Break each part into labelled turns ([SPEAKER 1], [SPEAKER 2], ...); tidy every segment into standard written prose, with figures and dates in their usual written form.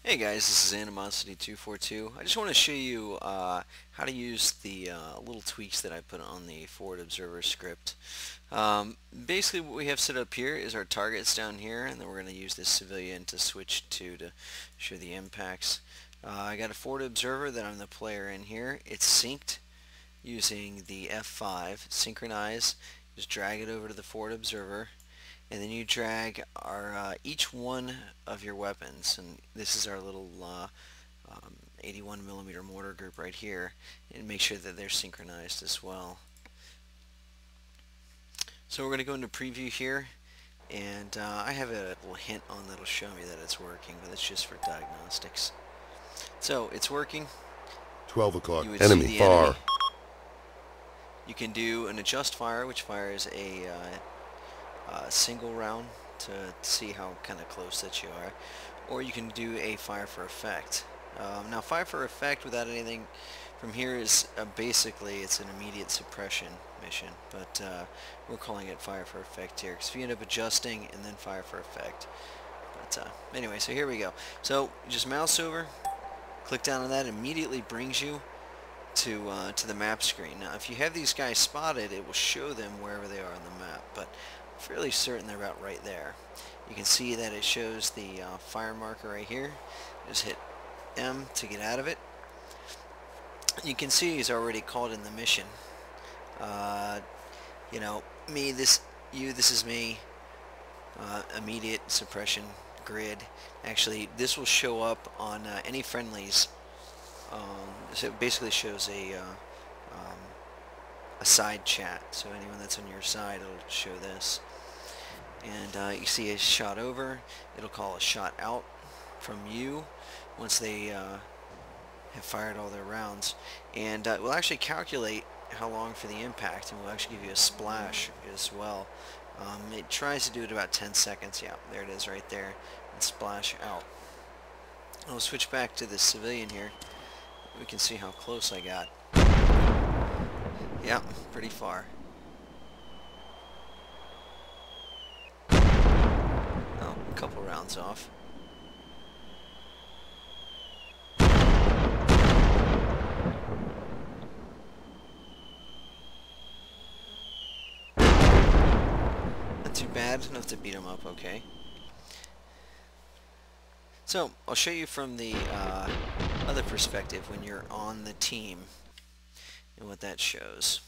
[SPEAKER 1] Hey guys, this is Animosity242. I just want to show you how to use the little tweaks that I put on the forward observer script. Basically what we have set up here is our targets down here, and then we're going to use this civilian to switch to show the impacts. I got a forward observer that I'm the player in here. It's synced using the F5, synchronize, just drag it over to the forward observer, and then you drag our each one of your weapons, and this is our little 81 millimeter mortar group right here, and make sure that they're synchronized as well. So we're going to go into preview here, and I have a little hint on that'll show me that it's working, but it's just for diagnostics. So it's working.
[SPEAKER 2] 12 o'clock.
[SPEAKER 1] You would
[SPEAKER 2] Enemy
[SPEAKER 1] see the
[SPEAKER 2] far.
[SPEAKER 1] enemy. You can do an adjust fire, which fires a single round to see how kind of close that you are, or you can do a fire for effect. Now fire for effect without anything from here is basically it's an immediate suppression mission, but we're calling it fire for effect here because if you end up adjusting and then fire for effect. But anyway, so here we go. So just mouse over, click down on that, immediately brings you to the map screen. Now if you have these guys spotted, it will show them wherever they are on the map, but I'm fairly certain they're about right there. You can see that it shows the fire marker right here. Just hit M to get out of it. You can see he's already called in the mission. You know, this is me. Immediate suppression grid. Actually, this will show up on any friendlies. So it basically shows a side chat. So anyone that's on your side, it'll show this. And you see a shot over. It'll call a shot out from you once they have fired all their rounds. And it will actually calculate how long for the impact, and will actually give you a splash as well. It tries to do it about 10 seconds. Yeah, there it is right there. And splash out. I'll switch back to the civilian here. We can see how close I got. Yeah, pretty far. Oh, a couple rounds off. Not too bad, enough to beat him up okay. So, I'll show you from the other perspective when you're on the team and what that shows.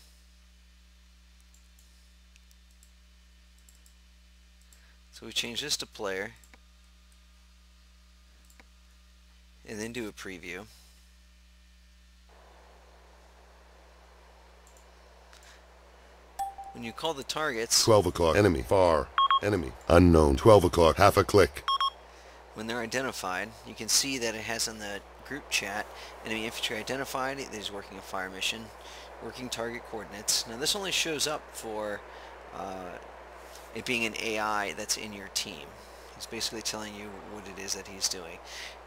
[SPEAKER 1] So we change this to player and then do a preview. When you call the targets,
[SPEAKER 2] 12 o'clock. Enemy far. Enemy unknown. 12 o'clock. Half a click.
[SPEAKER 1] when they're identified, you can see that it has on the group chat, enemy infantry identified, it is working a fire mission, working target coordinates. Now this only shows up for it being an AI that's in your team. He's basically telling you what it is that he's doing.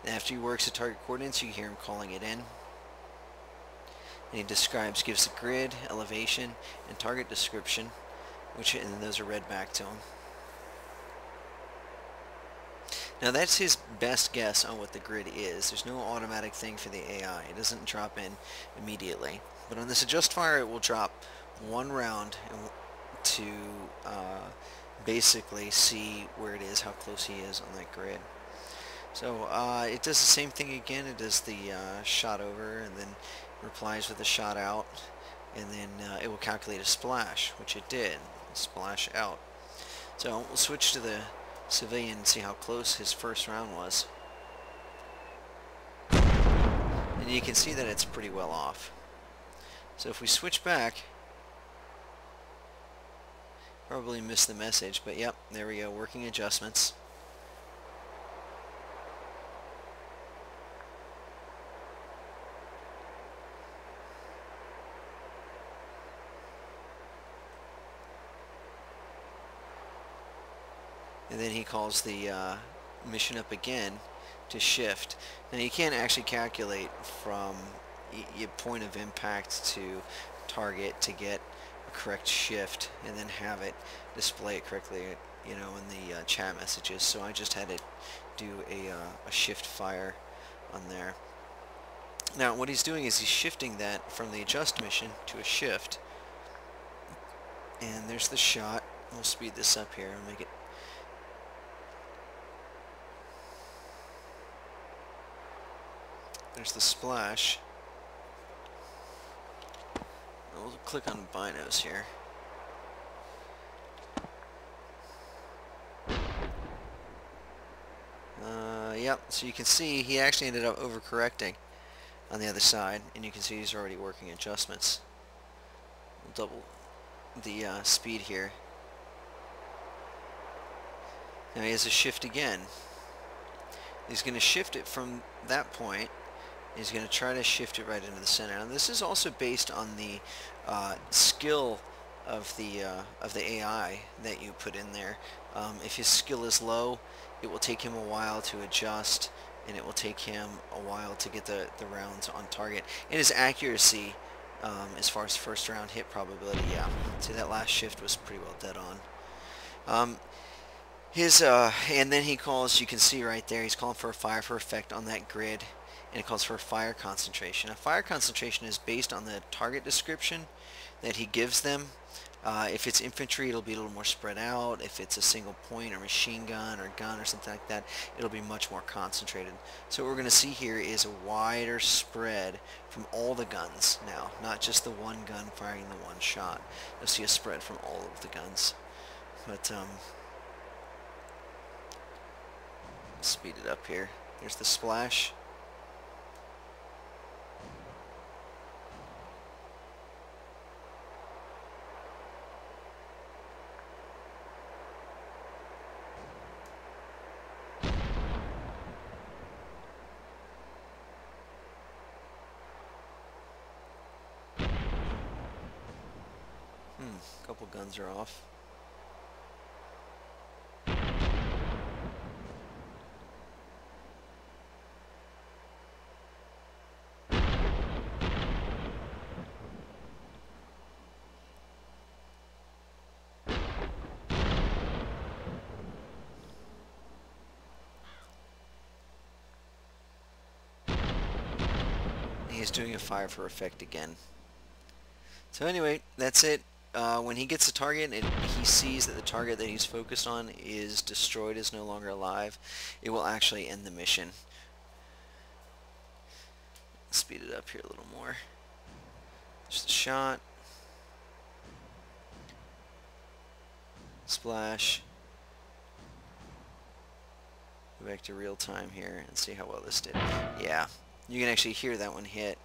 [SPEAKER 1] And after he works the target coordinates, you hear him calling it in. And he describes, gives the grid, elevation, and target description, and those are read back to him. Now that's his best guess on what the grid is. There's no automatic thing for the AI. It doesn't drop in immediately. But on this adjust fire, it will drop one round to basically see where it is, how close he is on that grid. So it does the same thing again. It does the shot over and then replies with a shot out, and then it will calculate a splash, which it did. Splash out. So we'll switch to the civilian and see how close his first round was. And you can see that it's pretty well off. So if we switch back, probably missed the message, but yep, there we go, working adjustments. And then he calls the mission up again to shift. Now you can't actually calculate from your point of impact to target to get a correct shift and then have it display it correctly, you know, in the chat messages. So I just had it do a shift fire on there. Now what he's doing is he's shifting that from the adjust mission to a shift. And there's the shot. We'll speed this up here and make it. There's the splash. We'll click on binos here. Yep, so you can see he actually ended up overcorrecting on the other side, and you can see he's already working adjustments. We'll double the speed here. Now he has a shift again. He's going to shift it from that point. He's going to try to shift it right into the center. Now this is also based on the skill of the AI that you put in there. If his skill is low, it will take him a while to adjust, and it will take him a while to get the rounds on target. And his accuracy, as far as first round hit probability, yeah. See, that last shift was pretty well dead on. And then he calls, you can see right there, he's calling for a fire for effect on that grid, and it calls for a fire concentration. A fire concentration is based on the target description that he gives them. If it's infantry, it'll be a little more spread out. If it's a single point or machine gun or gun or something like that, it'll be much more concentrated. So what we're going to see here is a wider spread from all the guns now, not just the one gun firing the one shot. You'll see a spread from all of the guns. But speed it up here. There's the splash. A couple guns are off. He's doing a fire for effect again. So anyway, that's it. When he gets a target and he sees that the target that he's focused on is destroyed, is no longer alive, it will actually end the mission. Speed it up here a little more. There's the shot. Splash. Go back to real time here and see how well this did. Yeah, you can actually hear that one hit.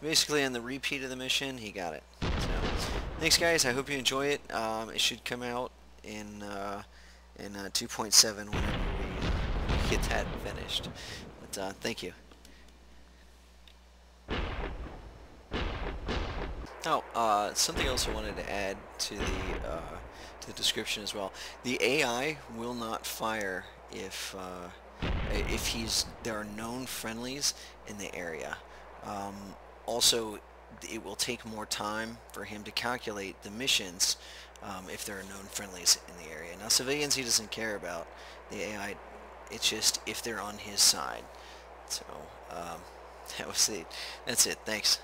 [SPEAKER 1] Basically, on the repeat of the mission, he got it. So, thanks, guys. I hope you enjoy it. It should come out in 2.7 whenever we get that finished. But thank you. Oh, something else I wanted to add to the description as well. The AI will not fire if there are known friendlies in the area. Also, it will take more time for him to calculate the missions if there are known friendlies in the area. Now, civilians he doesn't care about. The AI, it's just if they're on his side. So, that was it. That's it. Thanks.